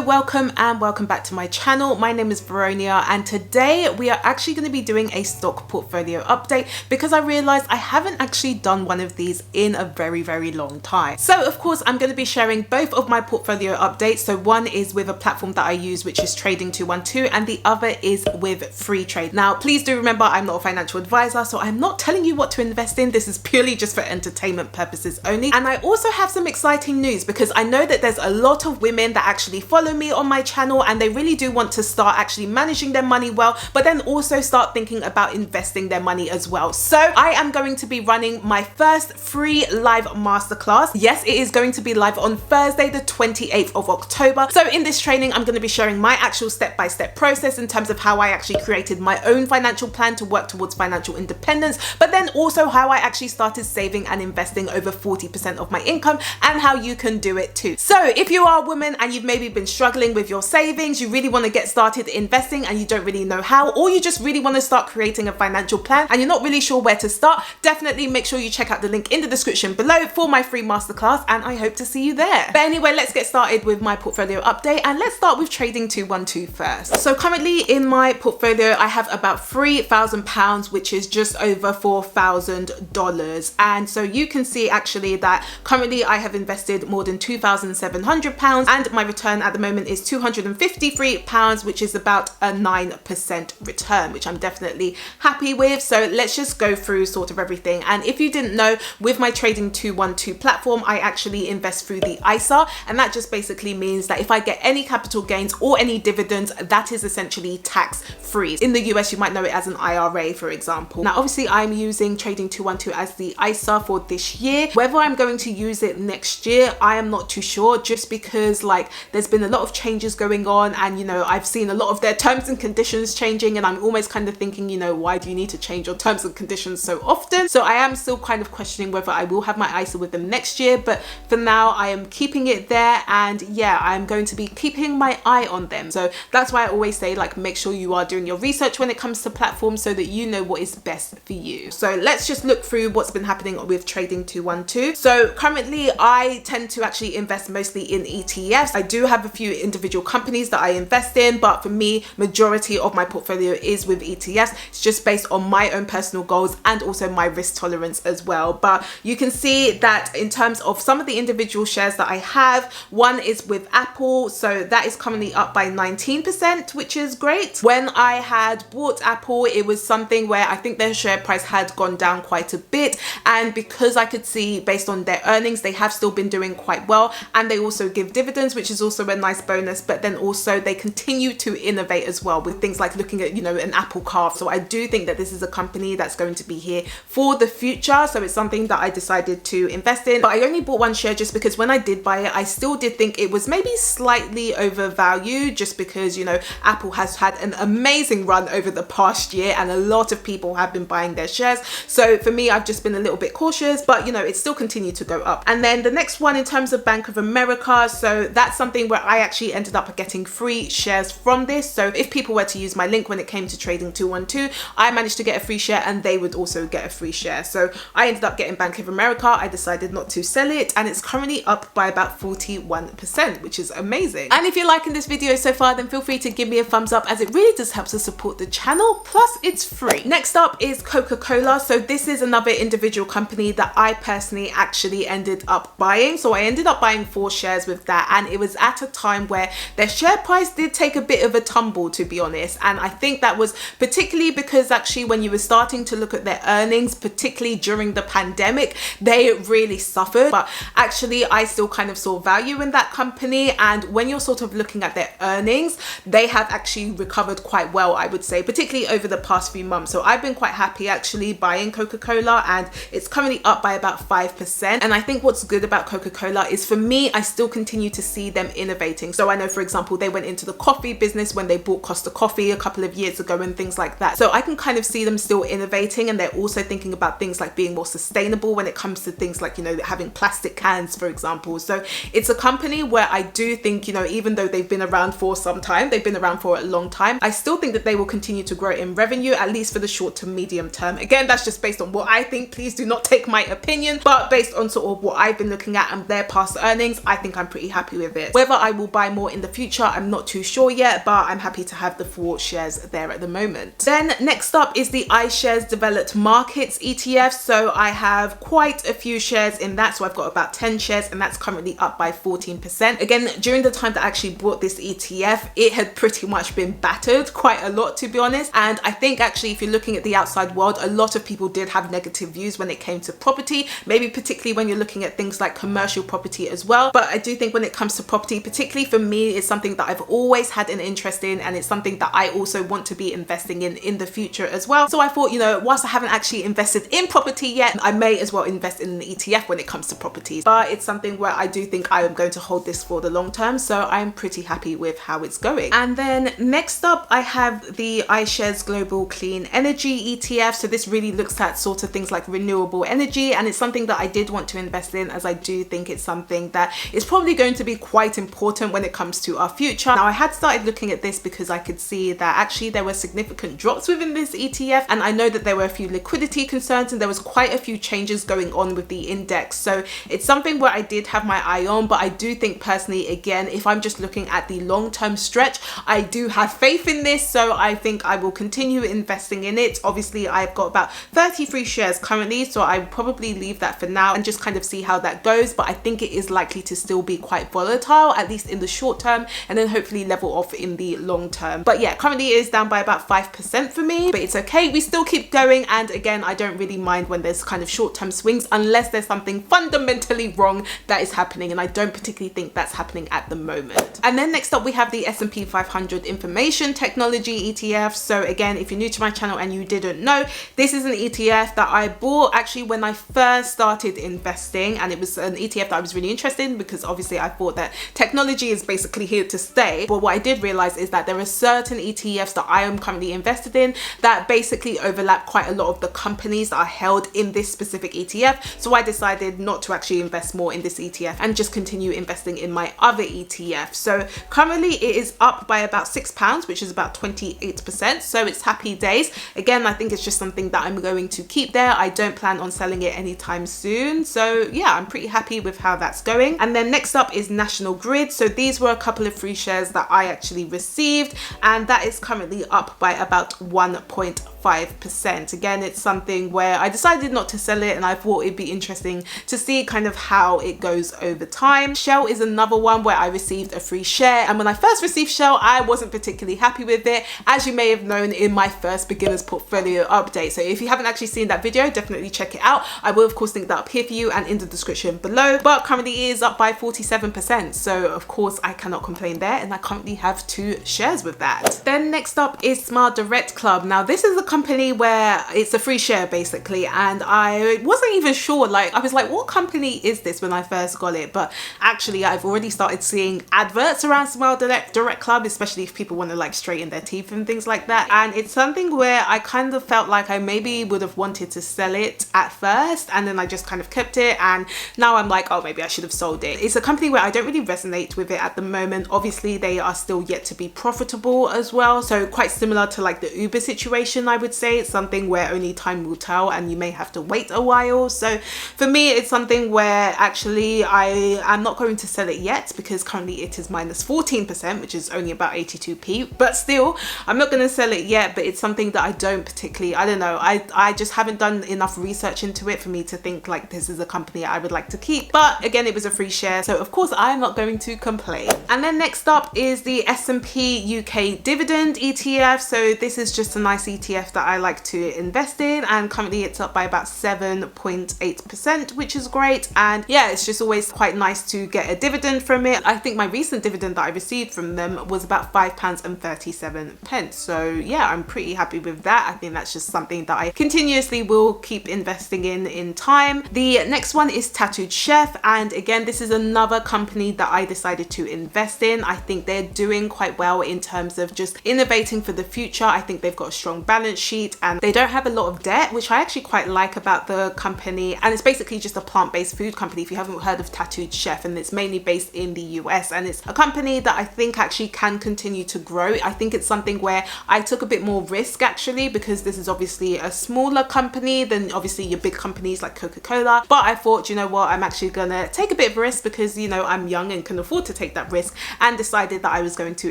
welcome and welcome back to my channel. My name is Veronia and today we are actually going to be doing a stock portfolio update because I realized I haven't actually done one of these in a very long time. So of course I'm going to be sharing both of my portfolio updates. So one is with a platform that I use, which is Trading 212, and the other is with Freetrade. Now please do remember I'm not a financial advisor, so I'm not telling you what to invest in. This is purely just for entertainment purposes only. And I also have some exciting news because I know that there's a lot of women that actually follow me on my channel and they really do want to start actually managing their money well, but then also start thinking about investing their money as well. So I am going to be running my first free live masterclass. Yes, it is going to be live on Thursday the 28th of October. So in this training I'm going to be sharing my actual step-by-step process in terms of how I actually created my own financial plan to work towards financial independence, but then also how I actually started saving and investing over 40% of my income and how you can do it too. So if you are a woman and you've maybe been struggling with your savings, you really want to get started investing and you don't really know how, or you just really want to start creating a financial plan and you're not really sure where to start, definitely make sure you check out the link in the description below for my free masterclass, and I hope to see you there. But anyway, let's get started with my portfolio update, and let's start with Trading 212 first. So currently in my portfolio I have about £3,000, which is just over $4,000, and so you can see actually that currently I have invested more than £2,700 and my return at the moment is £253, which is about a 9% return, which I'm definitely happy with. So let's just go through sort of everything. And if you didn't know, with my Trading 212 platform I actually invest through the ISA, and that just basically means that if I get any capital gains or any dividends, that is essentially tax free. In the US you might know it as an IRA, for example. Now obviously I'm using Trading 212 as the ISA for this year. Whether I'm going to use it next year, I am not too sure, just because like there's been a lot of changes going on, and you know I've seen a lot of their terms and conditions changing, and I'm always kind of thinking, you know, why do you need to change your terms and conditions so often? So I am still kind of questioning whether I will have my ISA with them next year, but for now I am keeping it there, and yeah, I'm going to be keeping my eye on them. So that's why I always say, like, make sure you are doing your research when it comes to platforms so that you know what is best for you. So let's just look through what's been happening with Trading 212. So currently I tend to actually invest mostly in ETFs. I do have a few individual companies that I invest in, but for me, majority of my portfolio is with ETFs. It's just based on my own personal goals and also my risk tolerance as well. But you can see that in terms of some of the individual shares that I have, one is with Apple, so that is currently up by 19%, which is great. When I had bought Apple, it was something where I think their share price had gone down quite a bit, and because I could see based on their earnings they have still been doing quite well, and they also give dividends, which is also a nice bonus, but then also they continue to innovate as well with things like looking at, you know, an Apple car. So I do think that this is a company that's going to be here for the future, so it's something that I decided to invest in. But I only bought one share just because when I did buy it I still did think it was maybe slightly overvalued, just because, you know, Apple has had an amazing run over the past year and a lot of people have been buying their shares. So for me, I've just been a little bit cautious, but you know, it still continued to go up. And then the next one in terms of Bank of America, so that's something where I actually ended up getting free shares from this. So if people were to use my link when it came to Trading 212, I managed to get a free share and they would also get a free share. So I ended up getting Bank of America. I decided not to sell it, and it's currently up by about 41%, which is amazing. And if you're liking this video so far, then feel free to give me a thumbs up, as it really does help to support the channel, plus it's free. Next up is Coca-Cola. So this is another individual company that I personally actually ended up buying. So I ended up buying 4 shares with that, and it was at a time where their share price did take a bit of a tumble, to be honest, and I think that was particularly because actually when you were starting to look at their earnings, particularly during the pandemic, they really suffered. But actually I still kind of saw value in that company, and when you're sort of looking at their earnings, they have actually recovered quite well, I would say, particularly over the past few months. So I've been quite happy actually buying Coca-Cola, and it's currently up by about 5%. And I think what's good about Coca-Cola is, for me, I still continue to see them innovating. So I know, for example, they went into the coffee business when they bought Costa Coffee a couple of years ago and things like that. So I can kind of see them still innovating, and they're also thinking about things like being more sustainable when it comes to things like, you know, having plastic cans, for example. So it's a company where I do think, you know, even though they've been around for some time, they've been around for a long time, I still think that they will continue to grow in revenue, at least for the short to medium term. Again, that's just based on what I think. Please do not take my opinion, but based on sort of what I've been looking at and their past earnings, I think I'm pretty happy with it. Whether I will buy more in the future. I'm not too sure yet, but I'm happy to have the 4 shares there at the moment. Then next up is the iShares Developed Markets ETF. So I have quite a few shares in that. So I've got about 10 shares and that's currently up by 14%. Again, during the time that I actually bought this ETF, it had pretty much been battered quite a lot, to be honest. And I think actually if you're looking at the outside world, a lot of people did have negative views when it came to property, maybe particularly when you're looking at things like commercial property as well. But I do think when it comes to property, particularly for me, it's something that I've always had an interest in, and it's something that I also want to be investing in the future as well. So I thought, you know, whilst I haven't actually invested in property yet, I may as well invest in an ETF when it comes to properties. But it's something where I do think I am going to hold this for the long term, so I'm pretty happy with how it's going. And then next up, I have the iShares Global Clean Energy ETF. So this really looks at sort of things like renewable energy, and it's something that I did want to invest in, as I do think it's something that is probably going to be quite important when it comes to our future. Now, I had started looking at this because I could see that actually there were significant drops within this ETF, and I know that there were a few liquidity concerns and there was quite a few changes going on with the index. So it's something where I did have my eye on, but I do think personally, again, if I'm just looking at the long-term stretch, I do have faith in this, so I think I will continue investing in it. Obviously, I've got about 33 shares currently, so I will probably leave that for now and just kind of see how that goes. But I think it is likely to still be quite volatile, at least in the short term, and then hopefully level off in the long term. But yeah, currently it is down by about 5% for me, but it's okay. We still keep going. And again, I don't really mind when there's kind of short-term swings unless there's something fundamentally wrong that is happening, and I don't particularly think that's happening at the moment. And then next up, we have the S&P 500 Information Technology ETF. So again, if you're new to my channel and you didn't know, this is an ETF that I bought actually when I first started investing, and it was an ETF that I was really interested in because obviously I thought that technology is basically here to stay. But what I did realize is that there are certain ETFs that I am currently invested in that basically overlap quite a lot of the companies that are held in this specific ETF. So I decided not to actually invest more in this ETF and just continue investing in my other ETF. So currently it is up by about £6, which is about 28%. So it's happy days. Again, I think it's just something that I'm going to keep there. I don't plan on selling it anytime soon. So yeah, I'm pretty happy with how that's going. And then next up is National Grid. So these were a couple of free shares that I actually received, and that is currently up by about 1.5%. Again, it's something where I decided not to sell it, and I thought it'd be interesting to see kind of how it goes over time. Shell is another one where I received a free share, and when I first received Shell, I wasn't particularly happy with it, as you may have known in my first beginner's portfolio update. So if you haven't actually seen that video, definitely check it out. I will of course link that up here for you and in the description below. But currently it is up by 47%, so of course I cannot complain there, and I currently have 2 shares with that. Then next up is Smart Direct Club. Now this is a company where it's a free share basically, and I wasn't even sure, like I was like, what company is this when I first got it? But actually I've already started seeing adverts around Smart Direct Club, especially if people want to like straighten their teeth and things like that. And it's something where I kind of felt like I maybe would have wanted to sell it at first, and then I just kind of kept it, and now I'm like, oh, maybe I should have sold it. It's a company where I don't really resonate with it at the moment. Obviously they are still yet to be profitable as well, so quite similar to like the Uber situation, I would say. It's something where only time will tell, and you may have to wait a while. So for me, it's something where actually I am not going to sell it yet, because currently it is minus 14%, which is only about 82p, but still I'm not going to sell it yet. But it's something that I don't particularly, I don't know, I just haven't done enough research into it for me to think like this is a company I would like to keep. But again, it was a free share, so of course I'm not going to complain. And then next up is the S&P UK Dividend ETF. So this is just a nice ETF that I like to invest in, and currently it's up by about 7.8%, which is great. And yeah, it's just always quite nice to get a dividend from it. I think my recent dividend that I received from them was about £5.37. So yeah, I'm pretty happy with that. I think that's just something that I continuously will keep investing in time. The next one is Tattooed Chef, and again, this is another company that I decided to invest in. I think they're doing quite well in terms of just innovating for the future. I think they've got a strong balance balance sheet, and they don't have a lot of debt, which I actually quite like about the company. And it's basically just a plant-based food company, if you haven't heard of Tattooed Chef, and it's mainly based in the US, and it's a company that I think actually can continue to grow. I think it's something where I took a bit more risk actually, because this is obviously a smaller company than obviously your big companies like Coca-Cola. But I thought, you know what, I'm actually gonna take a bit of a risk because, you know, I'm young and can afford to take that risk, and decided that I was going to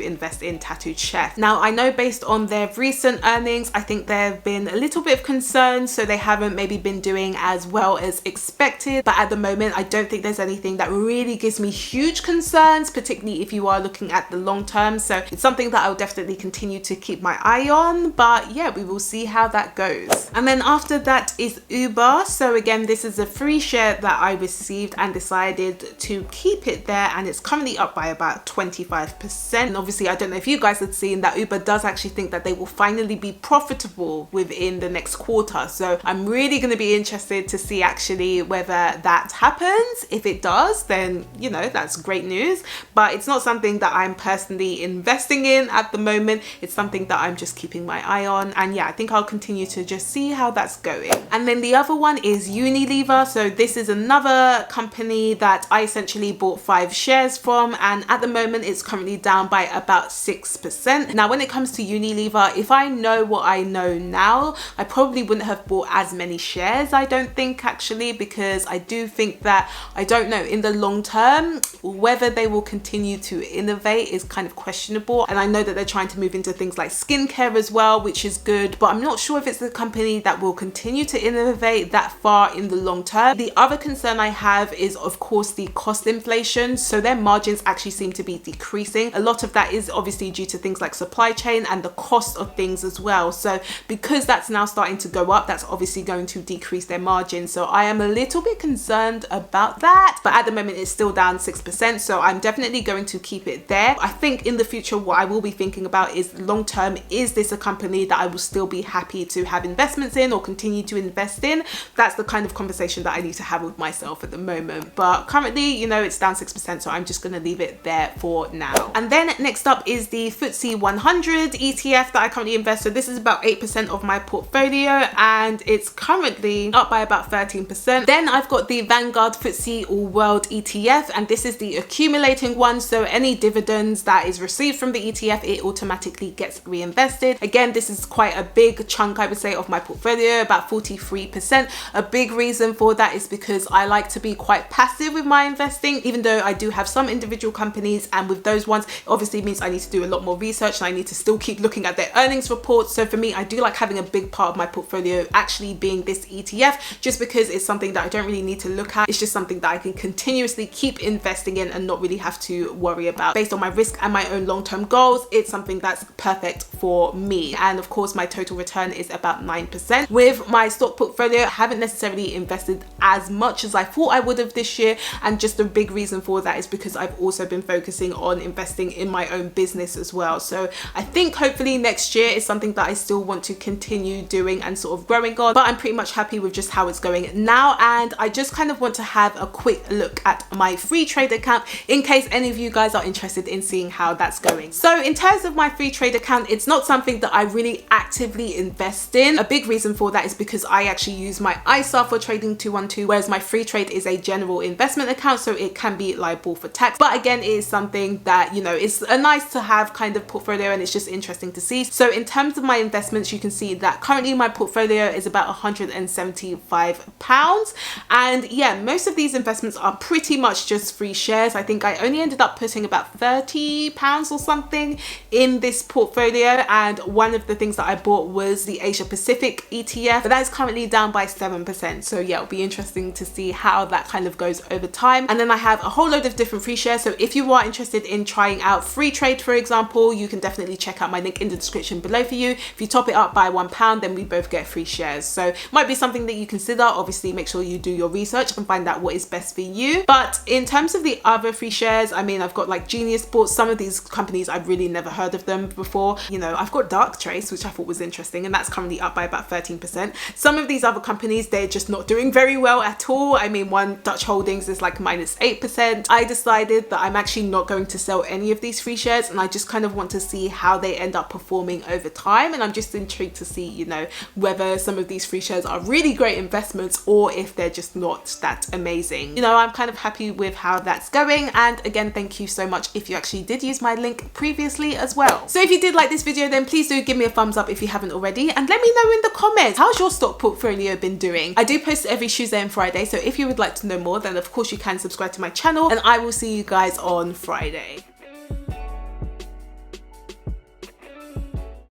invest in Tattooed Chef. Now, I know based on their recent earnings, I think there have been a little bit of concern, so they haven't maybe been doing as well as expected. But at the moment, I don't think there's anything that really gives me huge concerns, particularly if you are looking at the long term. So it's something that I'll definitely continue to keep my eye on, but yeah, we will see how that goes. And then after that is Uber. So again, this is a free share that I received and decided to keep it there, and it's currently up by about 25%. And obviously, I don't know if you guys had seen that Uber does actually think that they will finally be profitable within the next quarter. So I'm really going to be interested to see actually whether that happens. If it does, then, you know, that's great news, but it's not something that I'm personally investing in at the moment. It's something that I'm just keeping my eye on, and yeah, I think I'll continue to just see how that's going. And then the other one is Unilever. So this is another company that I essentially bought 5 shares from, and at the moment it's currently down by about 6%. Now, when it comes to Unilever, if I know what I know now, I probably wouldn't have bought as many shares, I don't think, actually, because I do think that, I don't know, in the long term, whether they will continue to innovate is kind of questionable. And I know that they're trying to move into things like skincare as well, which is good, but I'm not sure if it's a company that will continue to innovate that far in the long term. The other concern I have is, of course, the cost inflation. So their margins actually seem to be decreasing. A lot of that is obviously due to things like supply chain and the cost of things as well. So because that's now starting to go up, that's obviously going to decrease their margin. So I am a little bit concerned about that, but at the moment it's still down 6%. So I'm definitely going to keep it there. I think in the future, what I will be thinking about is long term, is this a company that I will still be happy to have investments in or continue to invest in? That's the kind of conversation that I need to have with myself at the moment. But currently, you know, it's down 6%, so I'm just going to leave it there for now. And then next up is the FTSE 100 ETF that I currently invest. So this is about 8% of my portfolio, and it's currently up by about 13%. Then I've got the Vanguard FTSE All World ETF, and this is the accumulating one. So any dividends that is received from the ETF, it automatically gets reinvested. Again, this is quite a big chunk, I would say, of my portfolio, about 43%. A big reason for that is because I like to be quite passive with my investing, even though I do have some individual companies, and with those ones, it obviously means I need to do a lot more research and I need to still keep looking at their earnings reports. So for me, I do like having a big part of my portfolio actually being this ETF, just because it's something that I don't really need to look at. It's just something that I can continuously keep investing in and not really have to worry about. Based on my risk and my own long-term goals, it's something that's perfect for me. And of course, my total return is about 9%. With my stock portfolio, I haven't necessarily invested as much as I thought I would have this year, and just a big reason for that is because I've also been focusing on investing in my own business as well. So I think hopefully next year is something that I still want to continue doing and sort of growing on, but I'm pretty much happy with just how it's going now. And I just kind of want to have a quick look at my Freetrade account in case any of you guys are interested in seeing how that's going. So in terms of my Freetrade account, it's not something that I really actively invest in. A big reason for that is because I actually use my ISA for trading 212, whereas my Freetrade is a general investment account, so it can be liable for tax. But again, it is something that, you know, it's a nice to have kind of portfolio, and it's just interesting to see. So in terms of my investments, you can see that currently my portfolio is about £175, and yeah, most of these investments are pretty much just free shares. I think I only ended up putting about £30 or something in this portfolio, and one of the things that I bought was the Asia Pacific ETF, but that is currently down by 7%. So yeah, it'll be interesting to see how that kind of goes over time. And then I have a whole load of different free shares. So if you are interested in trying out Freetrade, for example, you can definitely check out my link in the description below for you. If you top it up by £1, then we both get free shares. So it might be something that you consider. Obviously, make sure you do your research and find out what is best for you. But in terms of the other free shares, I mean, I've got like Genius Sports. Some of these companies I've really never heard of them before. You know, I've got Dark Trace, which I thought was interesting, and that's currently up by about 13%. Some of these other companies, they're just not doing very well at all. I mean, one, Dutch Holdings, is like -8%. I decided that I'm actually not going to sell any of these free shares, and I just kind of want to see how they end up performing over time. And I'm just intrigued to see, you know, whether some of these free shares are really great investments or if they're just not that amazing. You know, I'm kind of happy with how that's going. And again, thank you so much if you actually did use my link previously as well. So if you did like this video, then please do give me a thumbs up if you haven't already, and let me know in the comments, how's your stock portfolio been doing? I do post every Tuesday and Friday, so if you would like to know more, then of course you can subscribe to my channel, and I will see you guys on Friday.